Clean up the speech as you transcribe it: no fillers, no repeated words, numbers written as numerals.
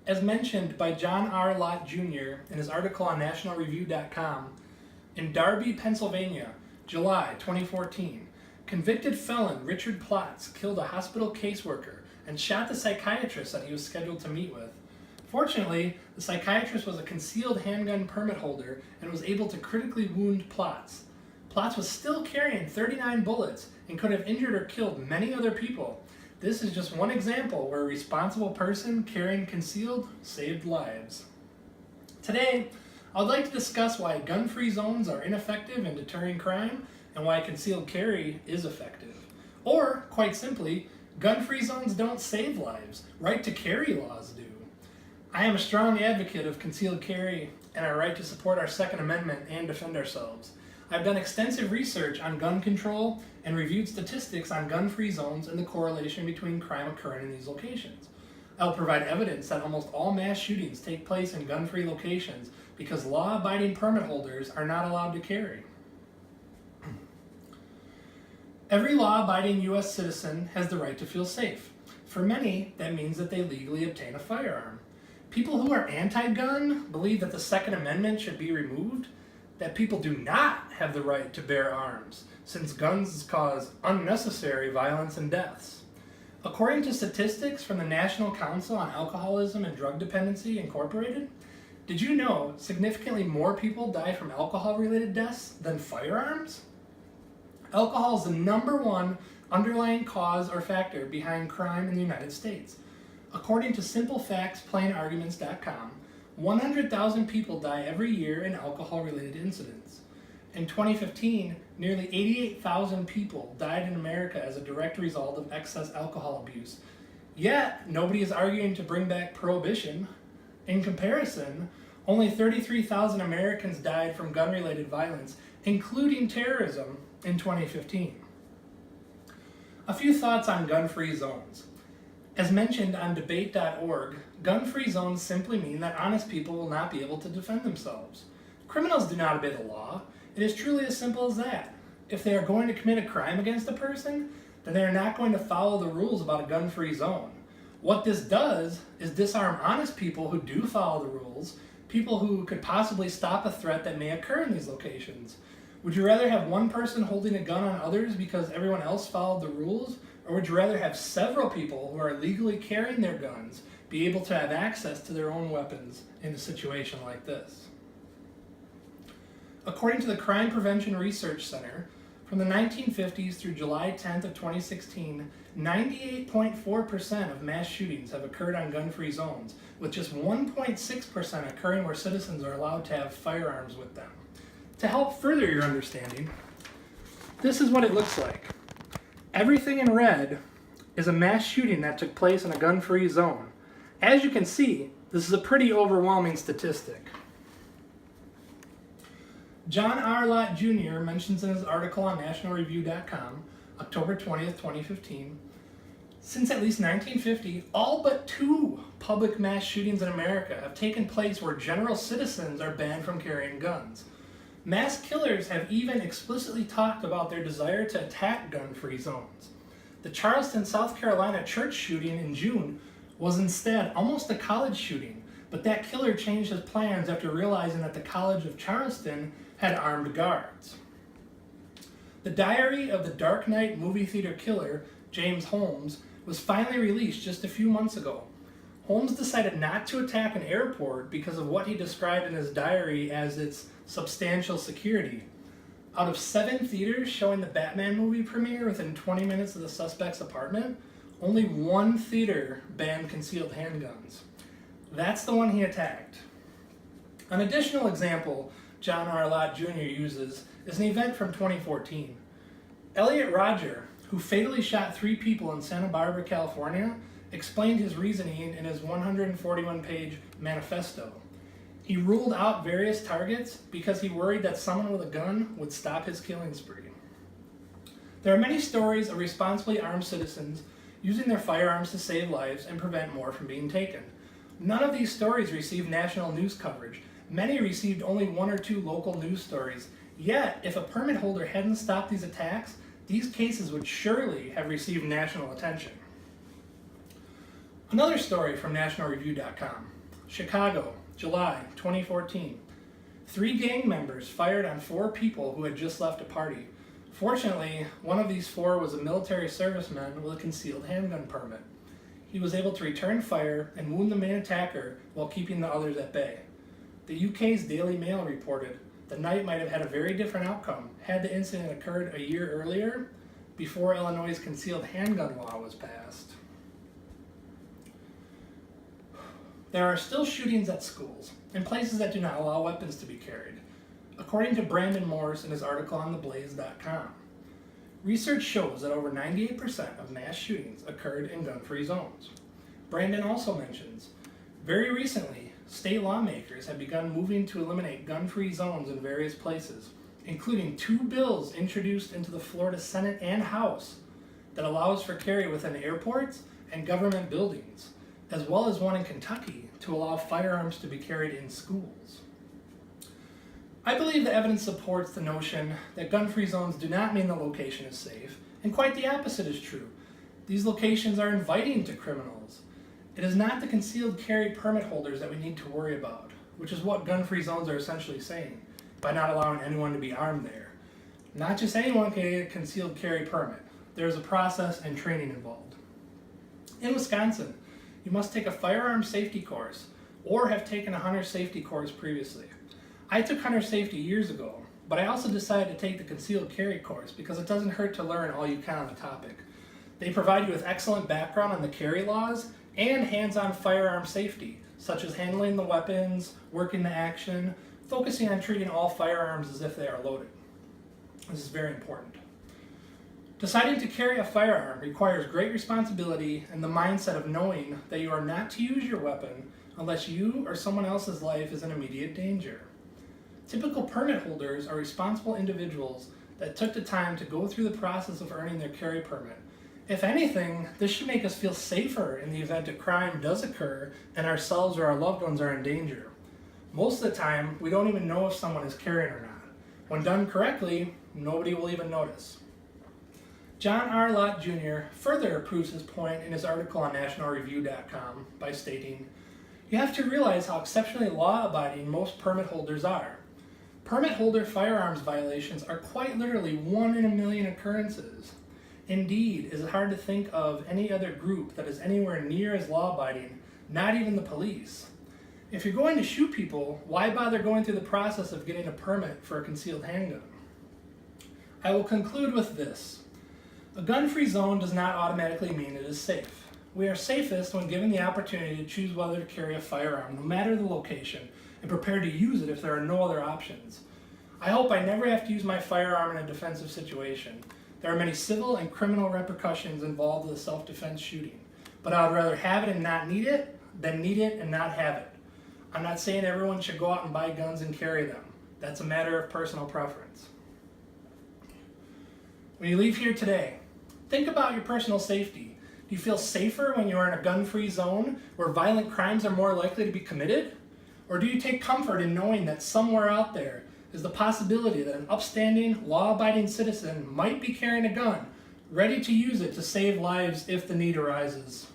As mentioned by John R. Lott Jr. in his article on nationalreview.com, in Darby, Pennsylvania, July 2014, convicted felon Richard Plotz killed a hospital caseworker and shot the psychiatrist that he was scheduled to meet with. Fortunately, the psychiatrist was a concealed handgun permit holder and was able to critically wound Plotz. Plotz was still carrying 39 bullets and could have injured or killed many other people. This is just one example where a responsible person carrying concealed saved lives. Today, I would like to discuss why gun-free zones are ineffective in deterring crime and why concealed carry is effective. Or, quite simply, gun-free zones don't save lives. Right to carry laws do. I am a strong advocate of concealed carry and our right to support our Second Amendment and defend ourselves. I've done extensive research on gun control and reviewed statistics on gun-free zones and the correlation between crime occurring in these locations. I will provide evidence that almost all mass shootings take place in gun-free locations because law-abiding permit holders are not allowed to carry. Every law-abiding U.S. citizen has the right to feel safe. For many, that means that they legally obtain a firearm. People who are anti-gun believe that the Second Amendment should be removed, that people do not have the right to bear arms, since guns cause unnecessary violence and deaths. According to statistics from the National Council on Alcoholism and Drug Dependency, Incorporated, did you know significantly more people die from alcohol-related deaths than firearms? Alcohol is the #1 underlying cause or factor behind crime in the United States. According to SimpleFactsPlainArguments.com, 100,000 people die every year in alcohol-related incidents. In 2015, nearly 88,000 people died in America as a direct result of excess alcohol abuse. Yet, nobody is arguing to bring back prohibition. In comparison, only 33,000 Americans died from gun-related violence, including terrorism, in 2015. A few thoughts on gun-free zones. As mentioned on debate.org, gun-free zones simply mean that honest people will not be able to defend themselves. Criminals do not obey the law. It is truly as simple as that. If they are going to commit a crime against a person, then they are not going to follow the rules about a gun-free zone. What this does is disarm honest people who do follow the rules, people who could possibly stop a threat that may occur in these locations. Would you rather have one person holding a gun on others because everyone else followed the rules? Or would you rather have several people who are legally carrying their guns be able to have access to their own weapons in a situation like this? According to the Crime Prevention Research Center, from the 1950s through July 10th of 2016, 98.4% of mass shootings have occurred on gun-free zones, with just 1.6% occurring where citizens are allowed to have firearms with them. To help further your understanding, this is what it looks like. Everything in red is a mass shooting that took place in a gun-free zone. As you can see, this is a pretty overwhelming statistic. John R. Lott Jr. mentions in his article on nationalreview.com, October 20th, 2015, since at least 1950, all but 2 public mass shootings in America have taken place where general citizens are banned from carrying guns. Mass killers have even explicitly talked about their desire to attack gun-free zones. The Charleston, South Carolina church shooting in June was instead almost a college shooting, but that killer changed his plans after realizing that the College of Charleston had armed guards. The Diary of the Dark Knight movie theater killer, James Holmes, was finally released just a few months ago. Holmes decided not to attack an airport because of what he described in his diary as its substantial security. Out of 7 theaters showing the Batman movie premiere within 20 minutes of the suspect's apartment, only 1 theater banned concealed handguns. That's the one he attacked. An additional example John R. Lott Jr. uses is an event from 2014. Elliot Rodger, who fatally shot 3 people in Santa Barbara, California, explained his reasoning in his 141-page manifesto. He ruled out various targets because he worried that someone with a gun would stop his killing spree. There are many stories of responsibly armed citizens using their firearms to save lives and prevent more from being taken. None of these stories received national news coverage. Many received only 1 or 2 local news stories. Yet, if a permit holder hadn't stopped these attacks, these cases would surely have received national attention. Another story from nationalreview.com. Chicago, July 2014. 3 gang members fired on 4 people who had just left a party. Fortunately, one of these 4 was a military serviceman with a concealed handgun permit. He was able to return fire and wound the main attacker while keeping the others at bay. The UK's Daily Mail reported the night might have had a very different outcome had the incident occurred a year earlier, before Illinois' concealed handgun law was passed. There are still shootings at schools and places that do not allow weapons to be carried, according to Brandon Morris in his article on theblaze.com. Research shows that over 98% of mass shootings occurred in gun-free zones. Brandon also mentions, very recently, state lawmakers have begun moving to eliminate gun-free zones in various places, including 2 bills introduced into the Florida Senate and House that allows for carry within airports and government buildings, as well as one in Kentucky to allow firearms to be carried in schools. I believe the evidence supports the notion that gun-free zones do not mean the location is safe, and quite the opposite is true. These locations are inviting to criminals. It is not the concealed carry permit holders that we need to worry about, which is what gun-free zones are essentially saying, by not allowing anyone to be armed there. Not just anyone can get a concealed carry permit. There is a process and training involved. In Wisconsin, you must take a firearm safety course or have taken a hunter safety course previously. I took hunter safety years ago, but I also decided to take the concealed carry course because it doesn't hurt to learn all you can on the topic. They provide you with excellent background on the carry laws and hands-on firearm safety, such as handling the weapons, working the action, focusing on treating all firearms as if they are loaded. This is very important. Deciding to carry a firearm requires great responsibility and the mindset of knowing that you are not to use your weapon unless you or someone else's life is in immediate danger. Typical permit holders are responsible individuals that took the time to go through the process of earning their carry permit. If anything, this should make us feel safer in the event a crime does occur and ourselves or our loved ones are in danger. Most of the time, we don't even know if someone is carrying or not. When done correctly, nobody will even notice. John R. Lott Jr. further proves his point in his article on nationalreview.com by stating, "You have to realize how exceptionally law-abiding most permit holders are. Permit holder firearms violations are quite literally 1 in a million occurrences. Indeed, it is hard to think of any other group that is anywhere near as law-abiding, not even the police. If you're going to shoot people, why bother going through the process of getting a permit for a concealed handgun?" I will conclude with this. A gun-free zone does not automatically mean it is safe. We are safest when given the opportunity to choose whether to carry a firearm, no matter the location, and prepared to use it if there are no other options. I hope I never have to use my firearm in a defensive situation. There are many civil and criminal repercussions involved with a self-defense shooting, but I would rather have it and not need it than need it and not have it. I'm not saying everyone should go out and buy guns and carry them. That's a matter of personal preference. When you leave here today, think about your personal safety. Do you feel safer when you are in a gun-free zone where violent crimes are more likely to be committed? Or do you take comfort in knowing that somewhere out there is the possibility that an upstanding, law-abiding citizen might be carrying a gun, ready to use it to save lives if the need arises?